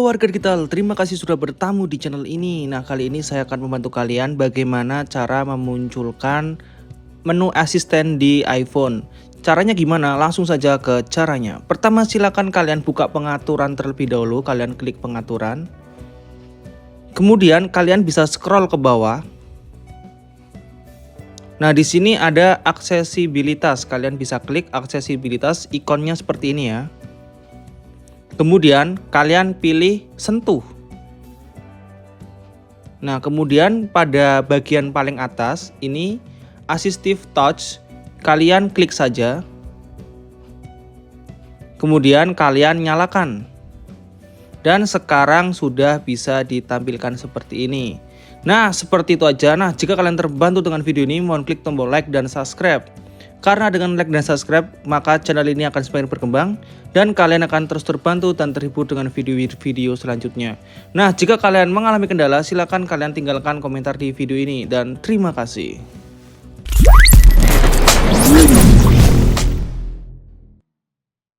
warga digital, terima kasih sudah bertamu di channel ini. Nah, kali ini saya akan membantu kalian bagaimana cara memunculkan menu asisten di iPhone. Caranya gimana? Langsung saja ke caranya. Pertama, silakan kalian buka pengaturan terlebih dahulu. Kalian klik pengaturan. Kemudian kalian bisa scroll ke bawah. Nah, di sini ada aksesibilitas. Kalian bisa klik aksesibilitas, ikonnya seperti ini ya. Kemudian kalian pilih sentuh. Nah, kemudian pada bagian paling atas ini assistive touch, kalian klik saja. Kemudian kalian nyalakan. Dan sekarang sudah bisa ditampilkan seperti ini. Nah, seperti itu aja. Nah, jika kalian terbantu dengan video ini, mohon klik tombol like dan subscribe. Karena dengan like dan subscribe, maka channel ini akan semakin berkembang dan kalian akan terus terbantu dan terhibur dengan video-video selanjutnya. Nah, jika kalian mengalami kendala, silakan kalian tinggalkan komentar di video ini dan terima kasih.